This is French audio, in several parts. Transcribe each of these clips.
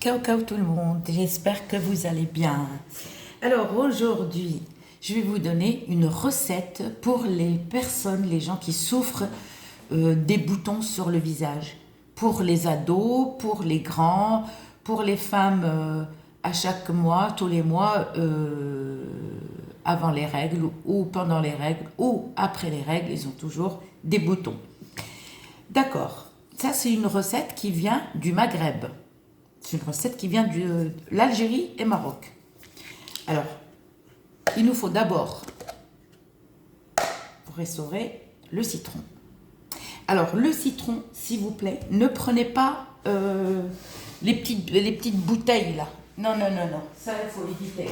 Ciao tout le monde, j'espère que vous allez bien. Alors aujourd'hui, je vais vous donner une recette pour les personnes, les gens qui souffrent des boutons sur le visage. Pour les ados, pour les grands, pour les femmes à chaque mois, tous les mois, avant les règles ou pendant les règles ou après les règles, ils ont toujours des boutons. D'accord, ça c'est une recette qui vient du Maghreb. C'est une recette qui vient de l'Algérie et Maroc. Alors, il nous faut d'abord, pour restaurer, le citron. Alors, le citron, s'il vous plaît, ne prenez pas les petites bouteilles là. Non, ça il faut éviter.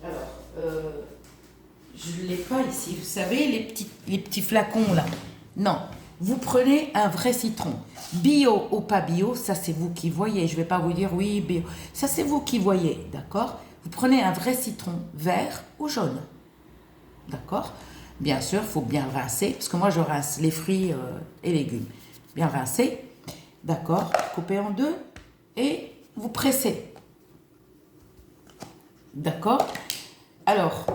Alors, je ne l'ai pas ici, vous savez, les petits flacons là. Non, vous prenez un vrai citron. Bio ou pas bio, ça c'est vous qui voyez. Je ne vais pas vous dire oui, bio. Ça c'est vous qui voyez, d'accord? Vous prenez un vrai citron vert ou jaune, d'accord? Bien sûr, il faut bien rincer, parce que moi je rince les fruits et légumes. Bien rincer, d'accord? Coupé en deux et vous pressez. D'accord? Alors,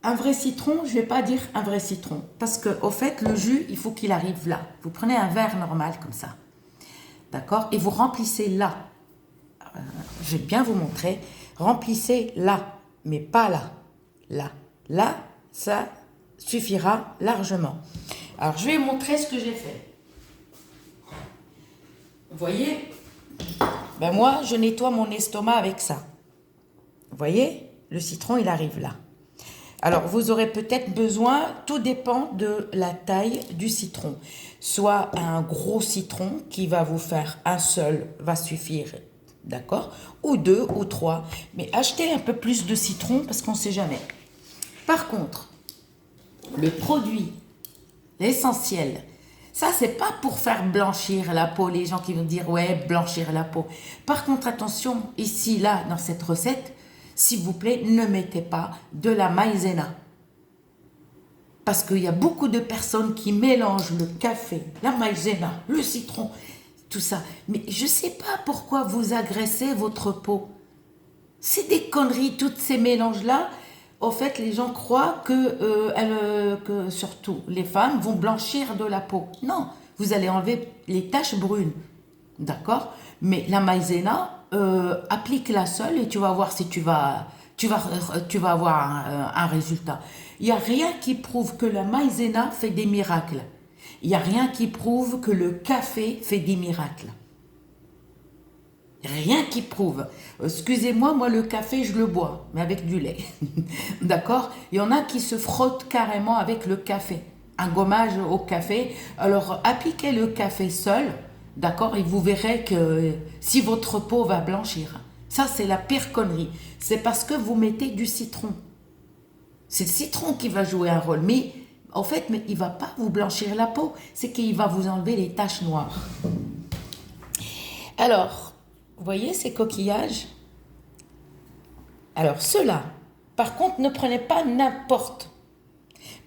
un vrai citron, je ne vais pas dire un vrai citron, parce que au fait, le jus, il faut qu'il arrive là. Vous prenez un verre normal comme ça, d'accord? Et vous remplissez là. Je vais bien vous montrer. Remplissez là, mais pas là. Là. Là, ça suffira largement. Alors, je vais vous montrer ce que j'ai fait. Vous voyez? Ben moi, je nettoie mon estomac avec ça. Vous voyez? Le citron, il arrive là. Alors, vous aurez peut-être besoin, tout dépend de la taille du citron. Soit un gros citron qui va vous faire un seul, va suffire, d'accord? Ou deux ou trois. Mais achetez un peu plus de citron parce qu'on ne sait jamais. Par contre, le produit, l'essentiel, ça, c'est pas pour faire blanchir la peau. Les gens qui vont dire, ouais, blanchir la peau. Par contre, attention, ici, là, dans cette recette, s'il vous plaît, ne mettez pas de la maïzena. Parce qu'il y a beaucoup de personnes qui mélangent le café, la maïzena, le citron, tout ça. Mais je ne sais pas pourquoi vous agressez votre peau. C'est des conneries, tous ces mélanges-là. Au fait, les gens croient que surtout les femmes, vont blanchir de la peau. Non, vous allez enlever les taches brunes. D'accord? Mais la maïzena, applique-la seule et tu vas voir si tu vas avoir un résultat. Il n'y a rien qui prouve que la maïzena fait des miracles. Il n'y a rien qui prouve que le café fait des miracles. Rien qui prouve. Excusez-moi, moi le café je le bois, mais avec du lait. D'accord? Il y en a qui se frottent carrément avec le café. Un gommage au café. Alors appliquez le café seul, d'accord? Et vous verrez que si votre peau va blanchir. Ça c'est la pire connerie. C'est parce que vous mettez du citron. C'est le citron qui va jouer un rôle. Mais en fait, il ne va pas vous blanchir la peau. C'est qu'il va vous enlever les taches noires. Alors, vous voyez ces coquillages? Alors ceux-là, par contre, ne prenez pas n'importe.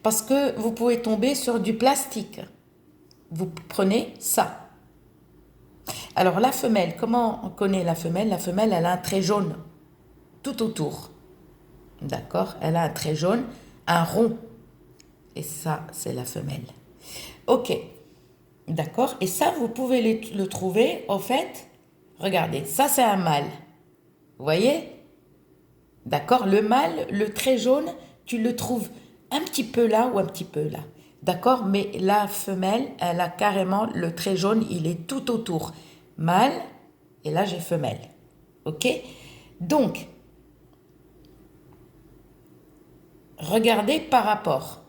Parce que vous pouvez tomber sur du plastique. Vous prenez ça. Alors la femelle, comment on connaît la femelle? La femelle, elle a un trait jaune tout autour. D'accord? Elle a un trait jaune, un rond. Et ça, c'est la femelle. Ok. D'accord? Et ça, vous pouvez le trouver, au fait, regardez, ça c'est un mâle. Vous voyez? D'accord? Le mâle, le trait jaune, tu le trouves un petit peu là ou un petit peu là. D'accord? Mais la femelle, elle a carrément le trait jaune, il est tout autour. Mâle, et là j'ai femelle. Ok? Donc, regardez par rapport.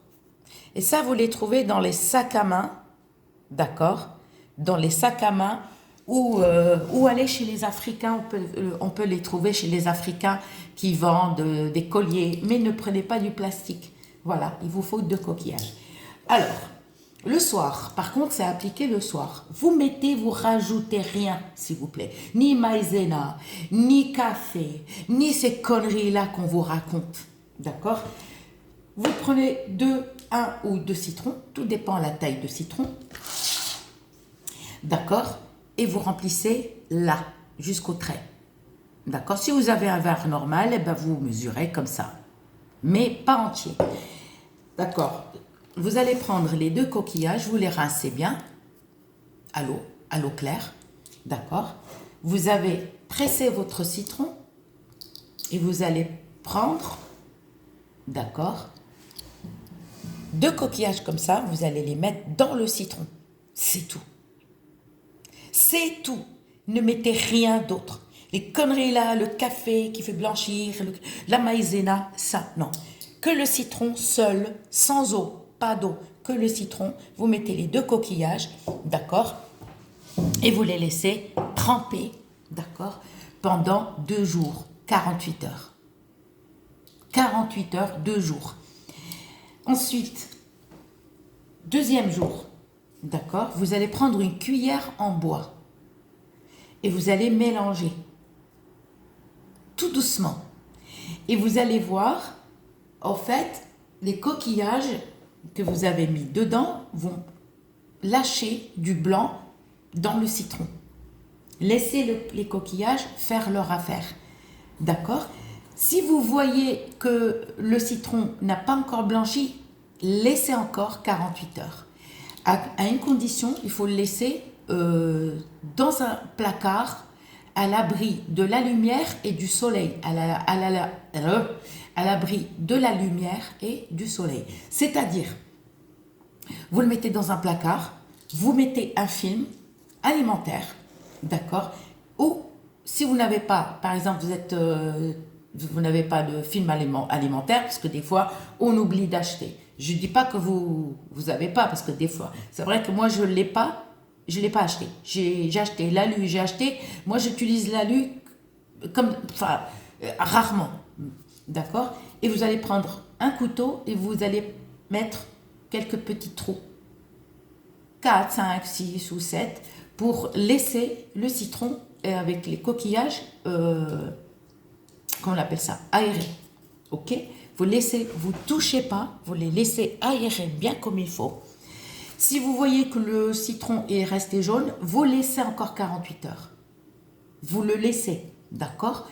Et ça, vous les trouvez dans les sacs à main. D'accord? Dans les sacs à main ou aller chez les Africains, on peut les trouver chez les Africains qui vendent des colliers, mais ne prenez pas du plastique. Voilà, il vous faut 2 coquillages. Alors, le soir, par contre, c'est appliqué le soir. Vous rajoutez rien, s'il vous plaît. Ni maïzena, ni café, ni ces conneries-là qu'on vous raconte. D'accord? Vous prenez 1 ou 2 citrons, tout dépend de la taille de citron. D'accord? Et vous remplissez là, jusqu'au trait. D'accord? Si vous avez un verre normal, eh ben vous mesurez comme ça, mais pas entier. D'accord? Vous allez prendre les 2 coquillages, vous les rincez bien à l'eau claire. D'accord? Vous avez pressé votre citron et vous allez prendre, d'accord, 2 coquillages comme ça, vous allez les mettre dans le citron. C'est tout. C'est tout. Ne mettez rien d'autre. Les conneries là, le café qui fait blanchir, la maïzena, ça, non. Que le citron seul, sans eau, pas d'eau, que le citron. Vous mettez les 2 coquillages, d'accord, et vous les laissez tremper, d'accord, pendant 2 jours, 48 heures. 48 heures, 2 jours. Ensuite, 2e jour, d'accord, vous allez prendre une cuillère en bois et vous allez mélanger tout doucement. Et vous allez voir, en fait, les coquillages que vous avez mis dedans vont lâcher du blanc dans le citron. Laissez les coquillages faire leur affaire. D'accord? Si vous voyez que le citron n'a pas encore blanchi, laissez encore 48 heures. À une condition, il faut le laisser dans un placard à l'abri de la lumière et du soleil. À l'abri de la lumière et du soleil. C'est-à-dire, vous le mettez dans un placard, vous mettez un film alimentaire, d'accord? Ou si vous n'avez pas, par exemple, vous n'avez pas de film alimentaire, parce que des fois, on oublie d'acheter. Je ne dis pas que vous n'avez pas, parce que des fois, c'est vrai que moi, je ne l'ai pas acheté. J'ai acheté l'alu, moi j'utilise l'alu comme, enfin, rarement, d'accord? Et vous allez prendre un couteau et vous allez mettre quelques petits trous, 4, 5, 6 ou 7, pour laisser le citron avec les coquillages, comment on appelle ça, aéré. Ok? Vous touchez pas, vous les laissez aérer bien comme il faut. Si vous voyez que le citron est resté jaune, vous laissez encore 48 heures. Vous le laissez, d'accord?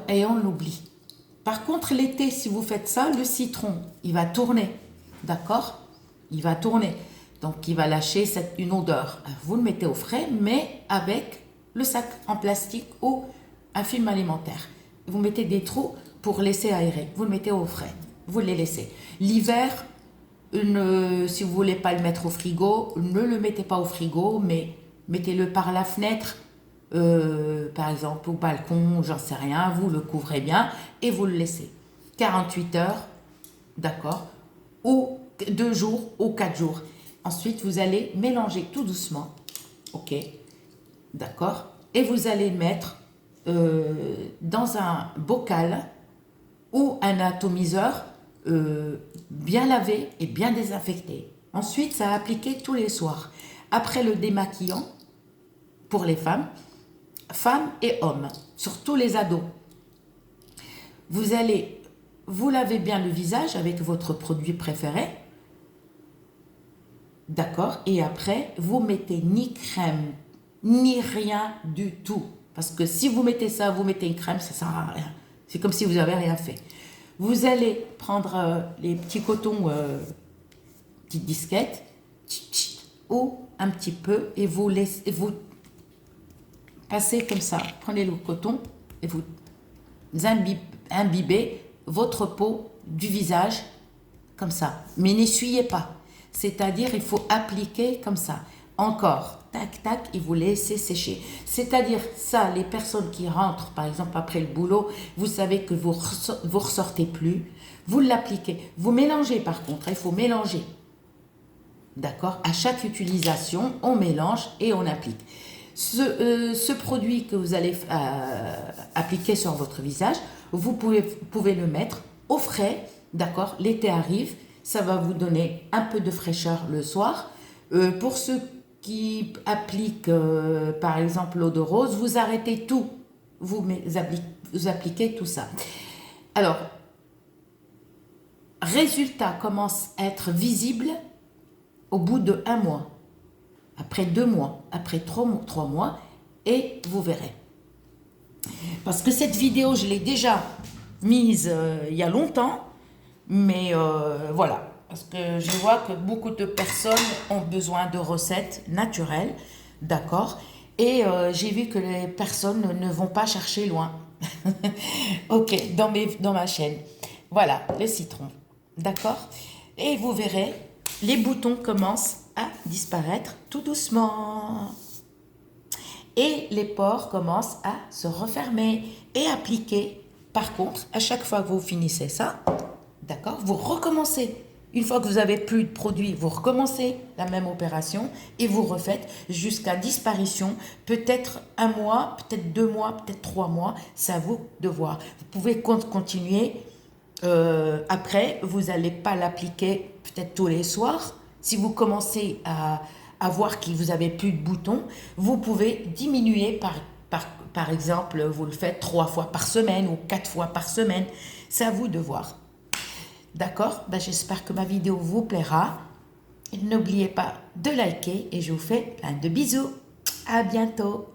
Et on l'oublie. Par contre, l'été, si vous faites ça, le citron, il va tourner, d'accord? Il va tourner. Donc, il va lâcher une odeur. Vous le mettez au frais, mais avec le sac en plastique ou un film alimentaire. Vous mettez des trous pour laisser aérer. Vous le mettez au frais. Vous les laissez. L'hiver, si vous ne voulez pas le mettre au frigo, ne le mettez pas au frigo, mais mettez-le par la fenêtre, par exemple, au balcon, j'en sais rien. Vous le couvrez bien et vous le laissez. 48 heures, d'accord, ou 2 jours ou 4 jours. Ensuite, vous allez mélanger tout doucement, ok, d'accord, et vous allez mettre dans un bocal ou un atomiseur bien lavé et bien désinfecté. Ensuite, ça a appliqué tous les soirs. Après le démaquillant, pour les femmes et hommes, surtout les ados, vous lavez bien le visage avec votre produit préféré. D'accord? Et après, vous mettez ni crème, ni rien du tout. Parce que si vous mettez ça, vous mettez une crème, ça ne sert à rien. C'est comme si vous n'avez rien fait. Vous allez prendre les petits cotons, petites disquettes, ou un petit peu, et vous passez comme ça. Prenez le coton et vous imbibez votre peau du visage comme ça. Mais n'essuyez pas. C'est-à-dire, il faut appliquer comme ça. Encore, tac, tac, et vous laissez sécher. C'est-à-dire, ça, les personnes qui rentrent, par exemple, après le boulot, vous savez que vous ressortez plus, vous l'appliquez. Vous mélangez, par contre, il faut mélanger. D'accord? À chaque utilisation, on mélange et on applique. Ce produit que vous allez appliquer sur votre visage, vous pouvez le mettre au frais, d'accord? L'été arrive, ça va vous donner un peu de fraîcheur le soir. Pour ceux qui appliquent, par exemple, l'eau de rose, vous arrêtez tout. Vous appliquez tout ça. Alors, résultat commence à être visible au bout de 1 mois, après 2 mois, après 3 mois, et vous verrez. Parce que cette vidéo, je l'ai déjà mise il y a longtemps, mais voilà. Parce que je vois que beaucoup de personnes ont besoin de recettes naturelles, d'accord? Et j'ai vu que les personnes ne vont pas chercher loin. Ok, dans ma chaîne. Voilà, le citron, d'accord? Et vous verrez, les boutons commencent à disparaître tout doucement. Et les pores commencent à se refermer et appliquer. Par contre, à chaque fois que vous finissez ça, d'accord, vous recommencez. Une fois que vous avez plus de produit, vous recommencez la même opération et vous refaites jusqu'à disparition, peut-être 1 mois, peut-être 2 mois, peut-être 3 mois, c'est à vous de voir. Vous pouvez continuer. Après, vous n'allez pas l'appliquer peut-être tous les soirs. Si vous commencez à voir que vous avez plus de boutons, vous pouvez diminuer par exemple, vous le faites 3 fois par semaine ou 4 fois par semaine. C'est à vous de voir. D'accord? Ben, j'espère que ma vidéo vous plaira. N'oubliez pas de liker et je vous fais plein de bisous. À bientôt.